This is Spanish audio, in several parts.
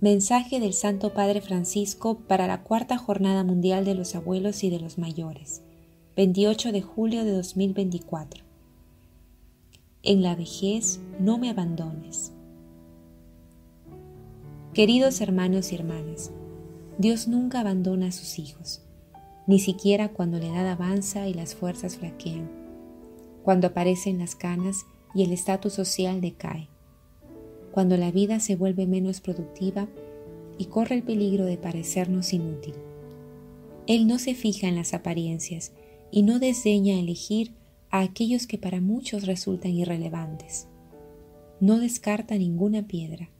Mensaje del Santo Padre Francisco para la Cuarta Jornada Mundial de los Abuelos y de los Mayores, 28 de julio de 2024. En la vejez no me abandones. Queridos hermanos y hermanas, Dios nunca abandona a sus hijos, ni siquiera cuando la edad avanza y las fuerzas flaquean, cuando aparecen las canas y el estatus social decae, cuando la vida se vuelve menos productiva y corre el peligro de parecernos inútil. Él no se fija en las apariencias y no desdeña elegir a aquellos que para muchos resultan irrelevantes. No descarta ninguna piedra,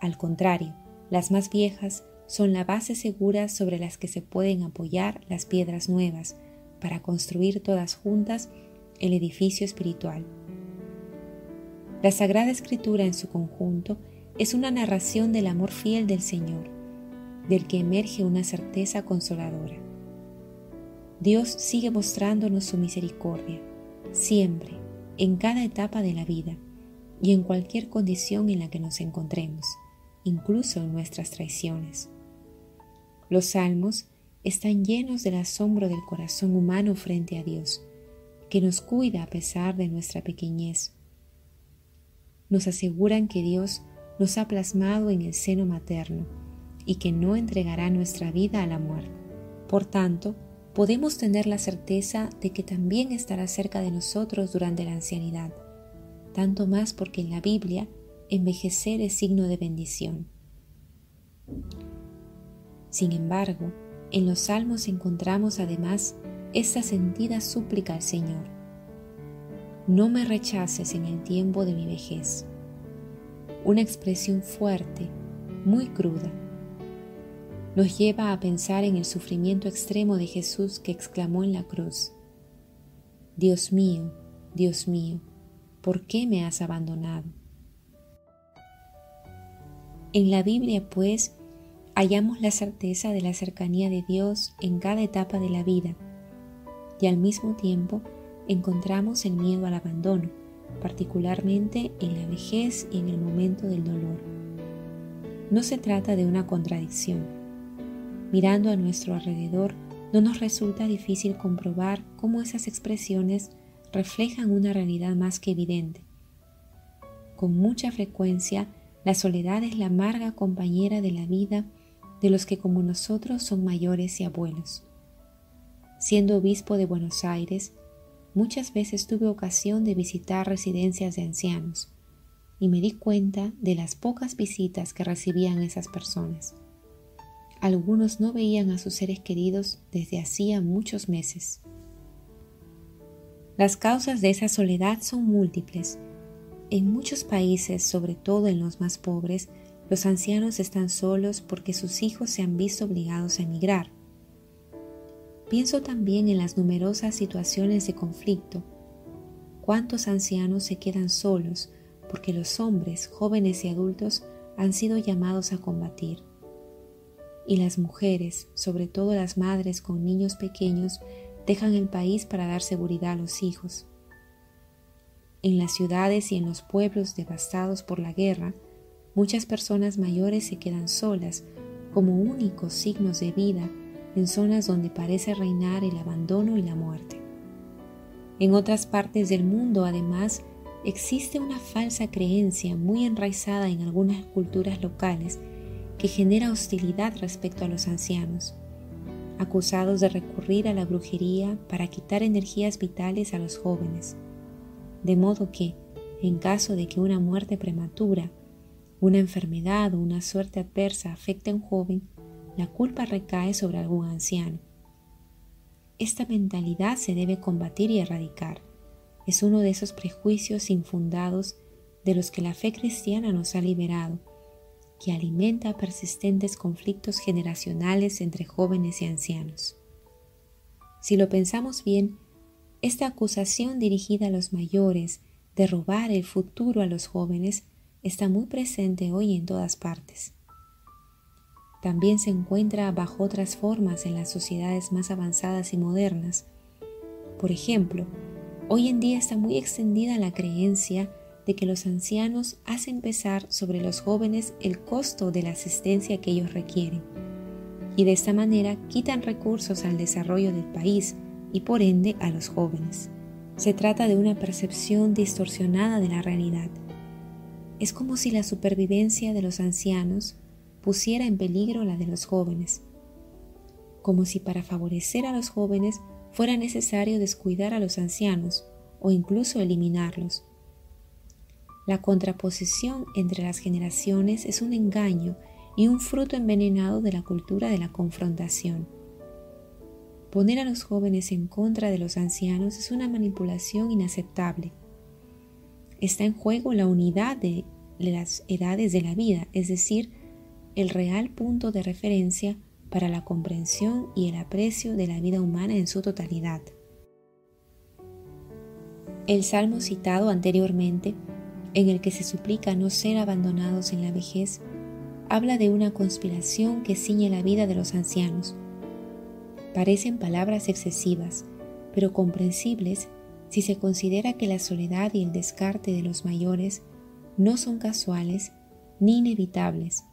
al contrario, las más viejas son la base segura sobre las que se pueden apoyar las piedras nuevas para construir todas juntas el edificio espiritual. La Sagrada Escritura en su conjunto es una narración del amor fiel del Señor, del que emerge una certeza consoladora. Dios sigue mostrándonos su misericordia, siempre, en cada etapa de la vida y en cualquier condición en la que nos encontremos, incluso en nuestras traiciones. Los salmos están llenos del asombro del corazón humano frente a Dios, que nos cuida a pesar de nuestra pequeñez. Nos aseguran que Dios nos ha plasmado en el seno materno y que no entregará nuestra vida a la muerte. Por tanto, podemos tener la certeza de que también estará cerca de nosotros durante la ancianidad, tanto más porque en la Biblia envejecer es signo de bendición. Sin embargo, en los Salmos encontramos además esta sentida súplica al Señor: no me rechaces en el tiempo de mi vejez. Una expresión fuerte, muy cruda. Nos lleva a pensar en el sufrimiento extremo de Jesús que exclamó en la cruz: Dios mío, ¿por qué me has abandonado? En la Biblia, pues, hallamos la certeza de la cercanía de Dios en cada etapa de la vida y al mismo tiempo encontramos el miedo al abandono, particularmente en la vejez y en el momento del dolor. No se trata de una contradicción. Mirando a nuestro alrededor, no nos resulta difícil comprobar cómo esas expresiones reflejan una realidad más que evidente. Con mucha frecuencia, la soledad es la amarga compañera de la vida de los que como nosotros son mayores y abuelos. Siendo obispo de Buenos Aires, muchas veces tuve ocasión de visitar residencias de ancianos y me di cuenta de las pocas visitas que recibían esas personas. Algunos no veían a sus seres queridos desde hacía muchos meses. Las causas de esa soledad son múltiples. En muchos países, sobre todo en los más pobres, los ancianos están solos porque sus hijos se han visto obligados a emigrar. Pienso también en las numerosas situaciones de conflicto. ¿Cuántos ancianos se quedan solos porque los hombres, jóvenes y adultos, han sido llamados a combatir? Y las mujeres, sobre todo las madres con niños pequeños, dejan el país para dar seguridad a los hijos. En las ciudades y en los pueblos devastados por la guerra, muchas personas mayores se quedan solas como únicos signos de vida en zonas donde parece reinar el abandono y la muerte. En otras partes del mundo, además, existe una falsa creencia muy enraizada en algunas culturas locales que genera hostilidad respecto a los ancianos, acusados de recurrir a la brujería para quitar energías vitales a los jóvenes. De modo que, en caso de que una muerte prematura, una enfermedad o una suerte adversa afecte a un joven, la culpa recae sobre algún anciano. Esta mentalidad se debe combatir y erradicar. Es uno de esos prejuicios infundados de los que la fe cristiana nos ha liberado, que alimenta persistentes conflictos generacionales entre jóvenes y ancianos. Si lo pensamos bien, esta acusación dirigida a los mayores de robar el futuro a los jóvenes está muy presente hoy en todas partes. También se encuentra bajo otras formas en las sociedades más avanzadas y modernas. Por ejemplo, hoy en día está muy extendida la creencia de que los ancianos hacen pesar sobre los jóvenes el costo de la asistencia que ellos requieren, y de esta manera quitan recursos al desarrollo del país y por ende a los jóvenes. Se trata de una percepción distorsionada de la realidad. Es como si la supervivencia de los ancianos pusiera en peligro la de los jóvenes, como si para favorecer a los jóvenes fuera necesario descuidar a los ancianos o incluso eliminarlos. La contraposición entre las generaciones es un engaño y un fruto envenenado de la cultura de la confrontación. Poner a los jóvenes en contra de los ancianos es una manipulación inaceptable. Está en juego la unidad de las edades de la vida, es decir, el real punto de referencia para la comprensión y el aprecio de la vida humana en su totalidad. El salmo citado anteriormente, en el que se suplica no ser abandonados en la vejez, habla de una conspiración que ciñe la vida de los ancianos. Parecen palabras excesivas, pero comprensibles si se considera que la soledad y el descarte de los mayores no son casuales ni inevitables,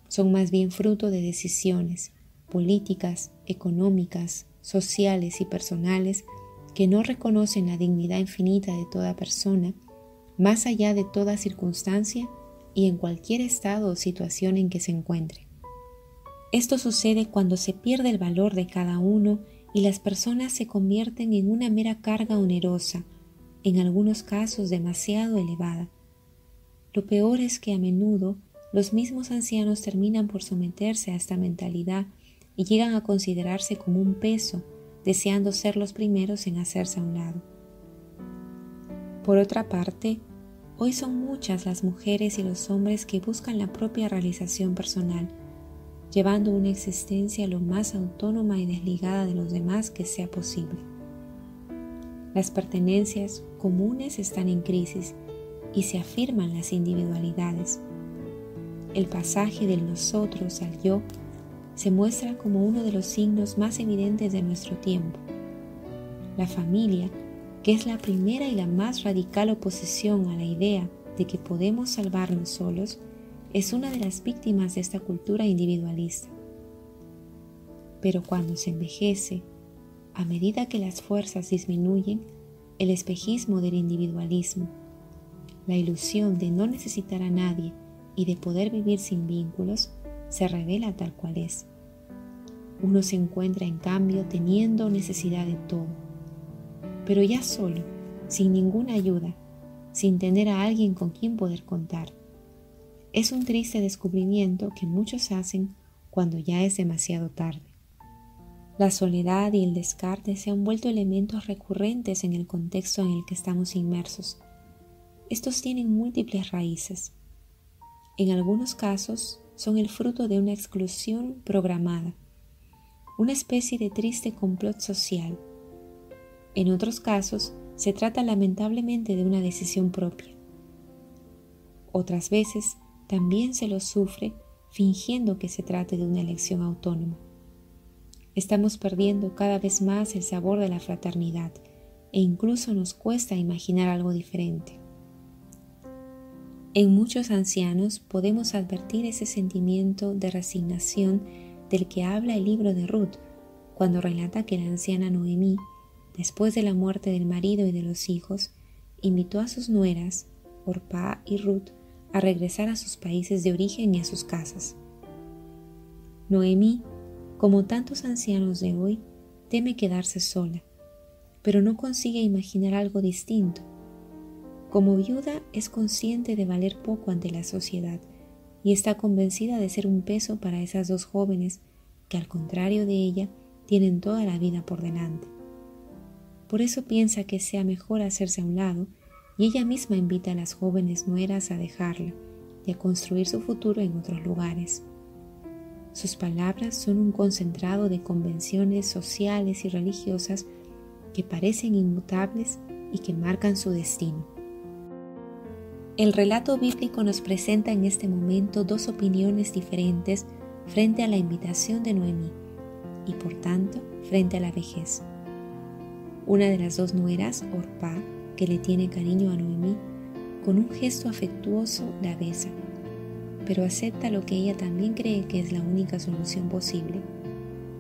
son más bien fruto de decisiones políticas, económicas, sociales y personales que no reconocen la dignidad infinita de toda persona, más allá de toda circunstancia y en cualquier estado o situación en que se encuentre. Esto sucede cuando se pierde el valor de cada uno y las personas se convierten en una mera carga onerosa, en algunos casos demasiado elevada. Lo peor es que a menudo los mismos ancianos terminan por someterse a esta mentalidad y llegan a considerarse como un peso, deseando ser los primeros en hacerse a un lado. Por otra parte, hoy son muchas las mujeres y los hombres que buscan la propia realización personal, llevando una existencia lo más autónoma y desligada de los demás que sea posible. Las pertenencias comunes están en crisis y se afirman las individualidades. El pasaje del nosotros al yo se muestra como uno de los signos más evidentes de nuestro tiempo. La familia, que es la primera y la más radical oposición a la idea de que podemos salvarnos solos, es una de las víctimas de esta cultura individualista. Pero cuando se envejece, a medida que las fuerzas disminuyen, el espejismo del individualismo, la ilusión de no necesitar a nadie y de poder vivir sin vínculos, se revela tal cual es. Uno se encuentra en cambio teniendo necesidad de todo, pero ya solo, sin ninguna ayuda, sin tener a alguien con quien poder contar. Es un triste descubrimiento que muchos hacen cuando ya es demasiado tarde. La soledad y el descarte se han vuelto elementos recurrentes en el contexto en el que estamos inmersos. Estos tienen múltiples raíces. En algunos casos son el fruto de una exclusión programada, una especie de triste complot social. En otros casos se trata lamentablemente de una decisión propia. Otras veces también se lo sufre fingiendo que se trate de una elección autónoma. Estamos perdiendo cada vez más el sabor de la fraternidad e incluso nos cuesta imaginar algo diferente. En muchos ancianos podemos advertir ese sentimiento de resignación del que habla el libro de Ruth, cuando relata que la anciana Noemí, después de la muerte del marido y de los hijos, invitó a sus nueras, Orpá y Ruth, a regresar a sus países de origen y a sus casas. Noemí, como tantos ancianos de hoy, teme quedarse sola, pero no consigue imaginar algo distinto. Como viuda es consciente de valer poco ante la sociedad y está convencida de ser un peso para esas dos jóvenes que, al contrario de ella, tienen toda la vida por delante. Por eso piensa que sea mejor hacerse a un lado y ella misma invita a las jóvenes nueras a dejarla y a construir su futuro en otros lugares. Sus palabras son un concentrado de convenciones sociales y religiosas que parecen inmutables y que marcan su destino. El relato bíblico nos presenta en este momento dos opiniones diferentes frente a la invitación de Noemí y, por tanto, frente a la vejez. Una de las dos nueras, Orpá, que le tiene cariño a Noemí, con un gesto afectuoso la besa, pero acepta lo que ella también cree que es la única solución posible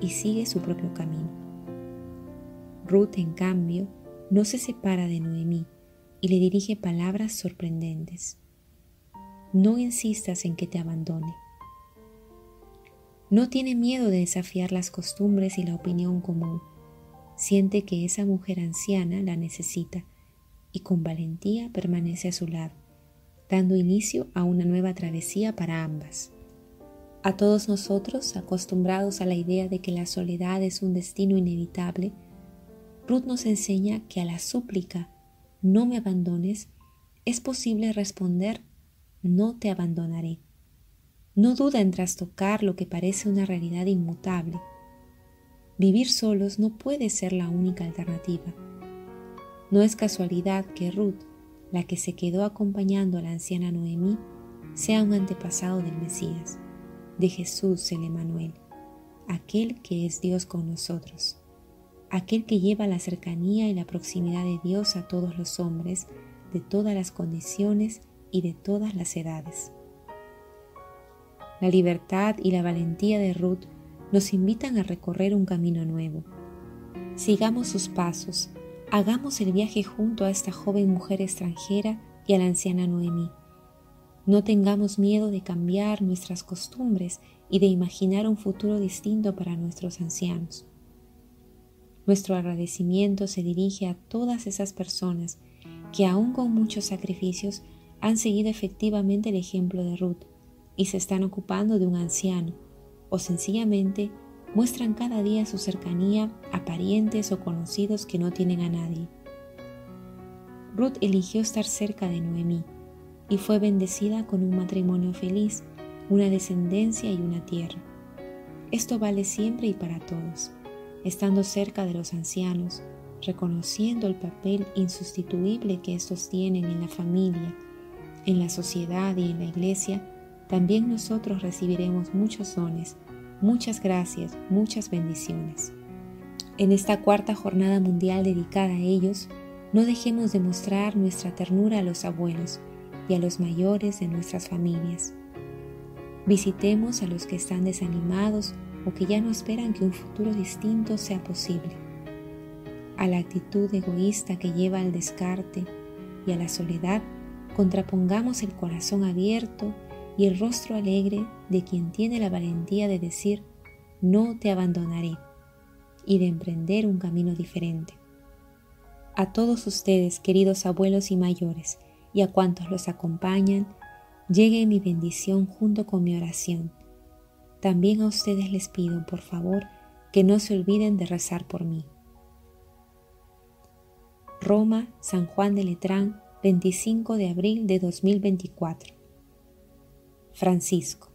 y sigue su propio camino. Ruth, en cambio, no se separa de Noemí y le dirige palabras sorprendentes. No insistas en que te abandone. No tiene miedo de desafiar las costumbres y la opinión común. Siente que esa mujer anciana la necesita y con valentía permanece a su lado, dando inicio a una nueva travesía para ambas. A todos nosotros, acostumbrados a la idea de que la soledad es un destino inevitable, Ruth nos enseña que a la súplica «no me abandones» es posible responder «no te abandonaré». No duda en trastocar lo que parece una realidad inmutable. Vivir solos no puede ser la única alternativa. No es casualidad que Ruth, la que se quedó acompañando a la anciana Noemí, sea un antepasado del Mesías, de Jesús el Emmanuel, aquel que es Dios con nosotros, aquel que lleva la cercanía y la proximidad de Dios a todos los hombres, de todas las condiciones y de todas las edades. La libertad y la valentía de Ruth nos invitan a recorrer un camino nuevo. Sigamos sus pasos, hagamos el viaje junto a esta joven mujer extranjera y a la anciana Noemí. No tengamos miedo de cambiar nuestras costumbres y de imaginar un futuro distinto para nuestros ancianos. Nuestro agradecimiento se dirige a todas esas personas que aún con muchos sacrificios han seguido efectivamente el ejemplo de Ruth y se están ocupando de un anciano o sencillamente muestran cada día su cercanía a parientes o conocidos que no tienen a nadie. Ruth eligió estar cerca de Noemí y fue bendecida con un matrimonio feliz, una descendencia y una tierra. Esto vale siempre y para todos, estando cerca de los ancianos, reconociendo el papel insustituible que estos tienen en la familia, en la sociedad y en la iglesia. También nosotros recibiremos muchos dones, muchas gracias, muchas bendiciones. En esta cuarta jornada mundial dedicada a ellos, no dejemos de mostrar nuestra ternura a los abuelos y a los mayores de nuestras familias. Visitemos a los que están desanimados o que ya no esperan que un futuro distinto sea posible. A la actitud egoísta que lleva al descarte y a la soledad, contrapongamos el corazón abierto y el rostro alegre de quien tiene la valentía de decir «no te abandonaré» y de emprender un camino diferente. A todos ustedes, queridos abuelos y mayores, y a cuantos los acompañan, llegue mi bendición junto con mi oración. También a ustedes les pido, por favor, que no se olviden de rezar por mí. Roma, San Juan de Letrán, 25 de abril de 2024. Francisco.